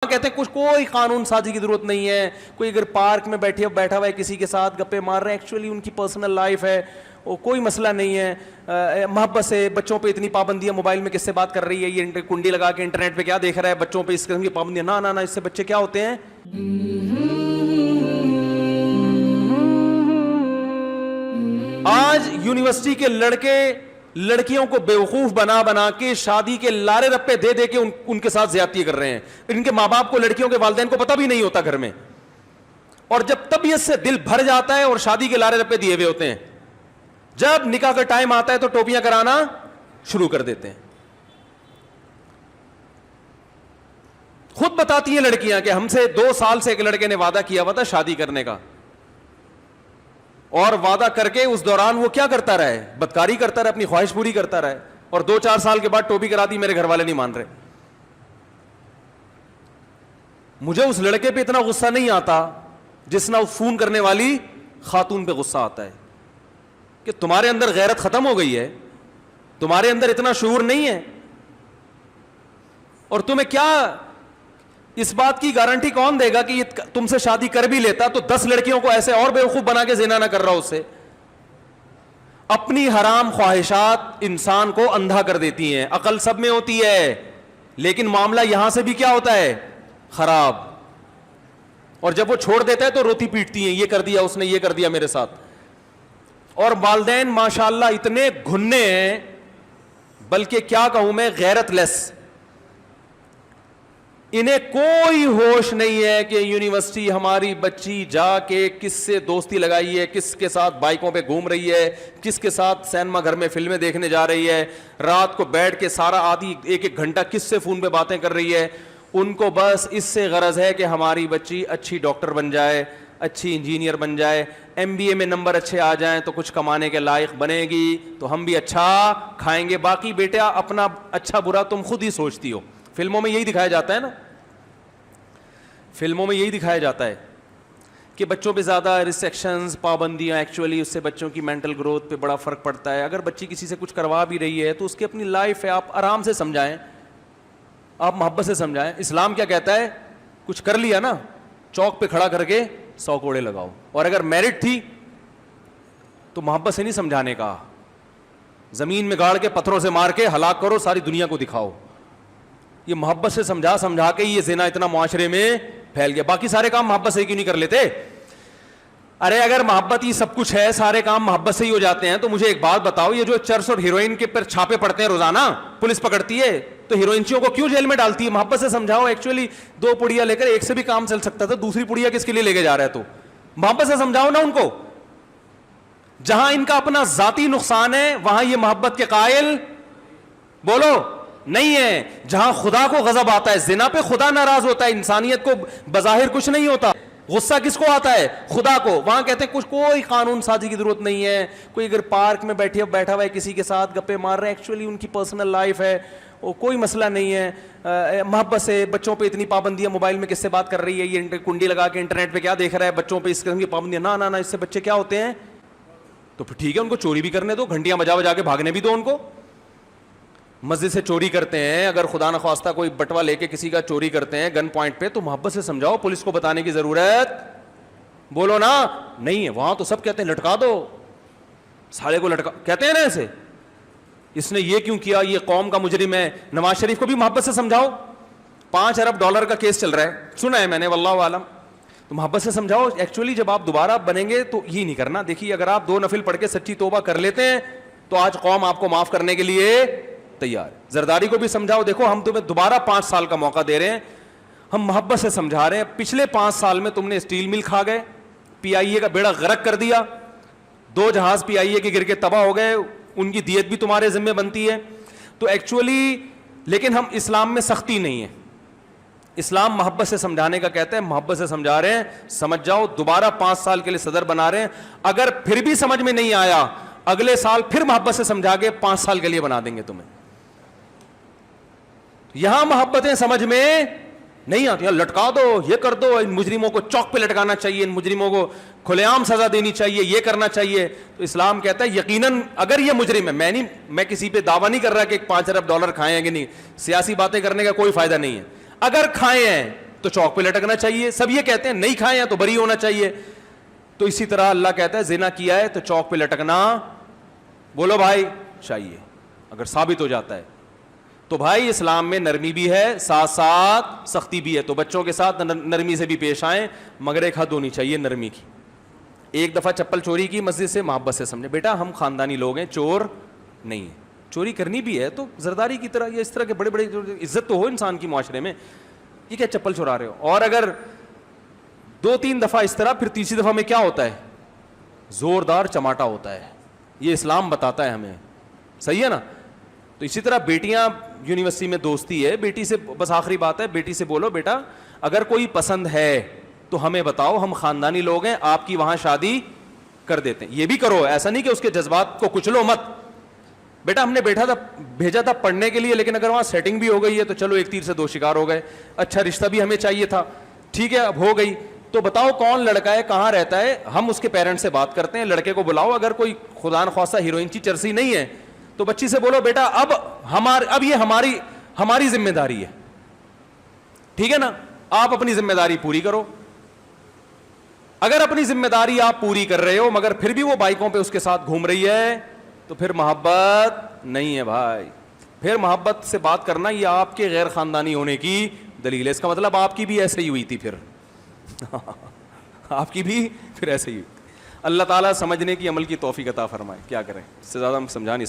کہتے ہیں کچھ کوئی قانون سازی کی ضرورت نہیں ہے. کوئی اگر پارک میں بیٹھا ہوا ہے کسی کے ساتھ گپے مار رہے ہیں, ایکچولی ان کی پرسنل لائف ہے, وہ کوئی مسئلہ نہیں ہے. محبت سے بچوں پہ اتنی پابندیاں, موبائل میں کس سے بات کر رہی ہے, یہ کنڈی لگا کے انٹرنیٹ پہ کیا دیکھ رہا ہے, بچوں پہ اس قسم کی پابندیاں, نہ اس سے بچے کیا ہوتے ہیں. آج یونیورسٹی کے لڑکے لڑکیوں کو بیوقوف بنا کے شادی کے لارے رپے دے کے ان کے ساتھ زیادتی کر رہے ہیں. ان کے ماں باپ کو, لڑکیوں کے والدین کو پتہ بھی نہیں ہوتا گھر میں, اور جب طبیعت سے دل بھر جاتا ہے اور شادی کے لارے رپے دیے ہوئے ہوتے ہیں, جب نکاح کا ٹائم آتا ہے تو ٹوپیاں کرانا شروع کر دیتے ہیں. خود بتاتی ہیں لڑکیاں کہ ہم سے 2 سال سے ایک لڑکے نے وعدہ کیا ہوا تھا شادی کرنے کا, اور وعدہ کر کے اس دوران وہ کیا کرتا رہا ہے, بدکاری کرتا رہا, اپنی خواہش پوری کرتا رہا ہے, اور 2-4 سال کے بعد ٹوپی کرا دی, میرے گھر والے نہیں مان رہے. مجھے اس لڑکے پہ اتنا غصہ نہیں آتا جتنا اس فون کرنے والی خاتون پہ غصہ آتا ہے کہ تمہارے اندر غیرت ختم ہو گئی ہے, تمہارے اندر اتنا شعور نہیں ہے, اور تمہیں کیا اس بات کی گارنٹی کون دے گا کہ یہ تم سے شادی کر بھی لیتا تو 10 لڑکیوں کو ایسے اور بیوقوف بنا کے زنا نہ کر رہا اس سے. اپنی حرام خواہشات انسان کو اندھا کر دیتی ہیں. عقل سب میں ہوتی ہے, لیکن معاملہ یہاں سے بھی کیا ہوتا ہے, خراب. اور جب وہ چھوڑ دیتا ہے تو روتی پیٹتی ہیں, یہ کر دیا اس نے, یہ کر دیا میرے ساتھ. اور والدین ماشاءاللہ اتنے گھنے ہیں, بلکہ کیا کہوں میں, غیرت لیس. انہیں کوئی ہوش نہیں ہے کہ یونیورسٹی ہماری بچی جا کے کس سے دوستی لگائی ہے, کس کے ساتھ بائکوں پہ گھوم رہی ہے, کس کے ساتھ سینما گھر میں فلمیں دیکھنے جا رہی ہے, رات کو بیٹھ کے سارا آدھی 1-1 گھنٹہ کس سے فون پہ باتیں کر رہی ہے. ان کو بس اس سے غرض ہے کہ ہماری بچی اچھی ڈاکٹر بن جائے, اچھی انجینئر بن جائے, MBA میں نمبر اچھے آ جائیں تو کچھ کمانے کے لائق بنے گی تو ہم بھی اچھا کھائیں گے. باقی بیٹا اپنا اچھا برا تم خود ہی سوچتی ہو. فلموں میں یہی دکھایا جاتا ہے نا, فلموں میں یہی دکھایا جاتا ہے کہ بچوں پہ زیادہ ریسٹرکشنز, پابندیاں, ایکچولی اس سے بچوں کی مینٹل گروتھ پہ بڑا فرق پڑتا ہے. اگر بچی کسی سے کچھ کروا بھی رہی ہے تو اس کی اپنی لائف ہے, آپ آرام سے سمجھائیں, آپ محبت سے سمجھائیں. اسلام کیا کہتا ہے, کچھ کر لیا نا چوک پہ کھڑا کر کے 100 کوڑے لگاؤ. اور اگر میرٹ تھی تو محبت سے نہیں سمجھانے کا, زمین میں گاڑ کے پتھروں سے مار کے ہلاک کرو, ساری دنیا کو دکھاؤ. یہ محبت سے سمجھا کے یہ زنا اتنا معاشرے میں پھیل گیا. باقی سارے کام محبت سے کیوں نہیں کر لیتے؟ ارے اگر محبت ہی سب کچھ ہے, سارے کام محبت سے ہی ہو جاتے ہیں, تو مجھے ایک بات بتاؤ, یہ جو چرس اور ہیروئن کے پر چھاپے پڑتے ہیں روزانہ, پولیس پکڑتی ہے, تو ہیروئنچیوں کو کیوں جیل میں ڈالتی ہے؟ محبت سے سمجھاؤ. ایکچولی 2 پڑیا لے کر ایک سے بھی کام چل سکتا تھا, دوسری پڑیا کس کے لیے لے کے جا رہا ہے؟ تو محبت سے سمجھاؤ نا ان کو. جہاں ان کا اپنا ذاتی نقصان ہے وہاں یہ محبت کے قائل بولو نہیں ہے. جہاں خدا کو غضب آتا ہے, زنا پہ خدا ناراض ہوتا ہے, انسانیت کو بظاہر کچھ نہیں ہوتا, غصہ کس کو آتا ہے؟ خدا کو. وہاں کہتے ہیں کچھ کوئی قانون سازی کی ضرورت نہیں ہے. کوئی اگر پارک میں بیٹھا ہوا ہے کسی کے ساتھ گپے مار رہے ہیں, ایکچولی ان کی پرسنل لائف ہے, وہ کوئی مسئلہ نہیں ہے. محبت سے بچوں پہ اتنی پابندیاں, موبائل میں کس سے بات کر رہی ہے, یہ کنڈی لگا کے انٹرنیٹ پہ کیا دیکھ رہا ہے, بچوں پہ اس قسم کی پابندیاں, نہ اس سے بچے کیا ہوتے ہیں. تو پھر ٹھیک ہے, ان کو چوری بھی کرنے دو, گھنٹیاں بجا کے بھاگنے بھی دو ان کو. مسجد سے چوری کرتے ہیں, اگر خدا نخواستہ کوئی بٹوا لے کے کسی کا چوری کرتے ہیں گن پوائنٹ پہ, تو محبت سے سمجھاؤ. پولیس کو بتانے کی ضرورت بولو نا نہیں ہے. وہاں تو سب کہتے ہیں لٹکا دو, سارے کو لٹکا کہتے ہیں نا ایسے, اس نے یہ کیوں کیا, یہ قوم کا مجرم ہے. نواز شریف کو بھی محبت سے سمجھاؤ, $5 ارب کا کیس چل رہا ہے, سنا ہے میں نے, واللہ عالم. تو محبت سے سمجھاؤ. ایکچولی جب آپ دوبارہ بنیں گے تو یہ نہیں کرنا. دیکھیے اگر آپ 2 نفل پڑھ کے سچی توبہ کر لیتے ہیں تو آج قوم آپ کو معاف کرنے کے لیے تیار ہے. زرداری کو بھی سمجھاؤ, دیکھو ہم تمہیں دوبارہ 5 سال کا موقع دے رہے ہیں, ہم محبت سے سمجھا رہے ہیں. پچھلے 5 سال میں تم نے اسٹیل مل کھا گئے, PIA کا بیڑا غرق کر دیا, 2 جہاز PIA کے گر کے تباہ ہو گئے, ان کی دیت بھی تمہارے ذمہ بنتی ہے. تو ایکچولی لیکن ہم اسلام میں سختی نہیں ہے, اسلام محبت سے سمجھانے کا کہتا ہے. محبت سے سمجھا رہے ہیں, سمجھ جاؤ. دوبارہ 5 سال کے لیے صدر بنا رہے ہیں, اگر پھر بھی سمجھ میں نہیں آیا اگلے سال پھر محبت سے سمجھا کے 5 سال کے لیے بنا دیں گے تمہیں. یہاں محبتیں سمجھ میں نہیں آتی, لٹکا دو, یہ کر دو, ان مجرموں کو چوک پہ لٹکانا چاہیے, ان مجرموں کو کھلے عام سزا دینی چاہیے, یہ کرنا چاہیے. تو اسلام کہتا ہے یقیناً اگر یہ مجرم ہے, میں کسی پہ دعویٰ نہیں کر رہا کہ $5 ارب کھائے ہیں کہ نہیں, سیاسی باتیں کرنے کا کوئی فائدہ نہیں ہے. اگر کھائے ہیں تو چوک پہ لٹکنا چاہیے. سب یہ کہتے ہیں نہیں کھائے ہیں تو بری ہونا چاہیے. تو اسی طرح اللہ کہتا ہے زنا کیا ہے تو چوک پہ لٹکنا بولو بھائی چاہیے اگر ثابت ہو جاتا ہے. تو بھائی اسلام میں نرمی بھی ہے ساتھ ساتھ سختی بھی ہے. تو بچوں کے ساتھ نرمی سے بھی پیش آئیں, مگر ایک حد ہونی چاہیے نرمی کی. ایک دفعہ چپل چوری کی مسجد سے, محبت سے سمجھے بیٹا ہم خاندانی لوگ ہیں, چور نہیں ہیں. چوری کرنی بھی ہے تو زرداری کی طرح یا اس طرح کے بڑے بڑے عزت تو ہو انسان کی معاشرے میں. یہ کیا چپل چورا رہے ہو؟ اور اگر 2-3 دفعہ اس طرح, پھر تیسری دفعہ میں کیا ہوتا ہے؟ زوردار چماٹا ہوتا ہے. یہ اسلام بتاتا ہے ہمیں, صحیح ہے نا. تو اسی طرح بیٹیاں یونیورسٹی میں دوستی ہے, بیٹی سے بس آخری بات ہے, بیٹی سے بولو بیٹا اگر کوئی پسند ہے تو ہمیں بتاؤ, ہم خاندانی لوگ ہیں, آپ کی وہاں شادی کر دیتے ہیں. یہ بھی کرو, ایسا نہیں کہ اس کے جذبات کو کچلو مت. بیٹا ہم نے بھیجا تھا پڑھنے کے لیے, لیکن اگر وہاں سیٹنگ بھی ہو گئی ہے تو چلو ایک تیر سے 2 شکار ہو گئے. اچھا رشتہ بھی ہمیں چاہیے تھا, ٹھیک ہے اب ہو گئی, تو بتاؤ کون لڑکا ہے, کہاں رہتا ہے, ہم اس کے پیرنٹ سے بات کرتے ہیں, لڑکے کو بلاؤ. اگر کوئی خدا نخواستہ ہیروئن کی چرسی نہیں ہے تو بچی سے بولو بیٹا اب یہ ہماری ذمہ داری ہے, ٹھیک ہے نا, آپ اپنی ذمہ داری پوری کرو. اگر اپنی ذمہ داری آپ پوری کر رہے ہو مگر پھر بھی وہ بائکوں پہ اس کے ساتھ گھوم رہی ہے تو پھر محبت نہیں ہے بھائی. پھر محبت سے بات کرنا یہ آپ کے غیر خاندانی ہونے کی دلیل ہے. اس کا مطلب آپ کی بھی ایسے ہی ہوئی تھی, پھر آپ کی بھی پھر ایسے ہی. اللہ تعالیٰ سمجھنے کی عمل کی توفیق عطا فرمائے. کیا کریں, اس سے زیادہ ہم سمجھا نہیں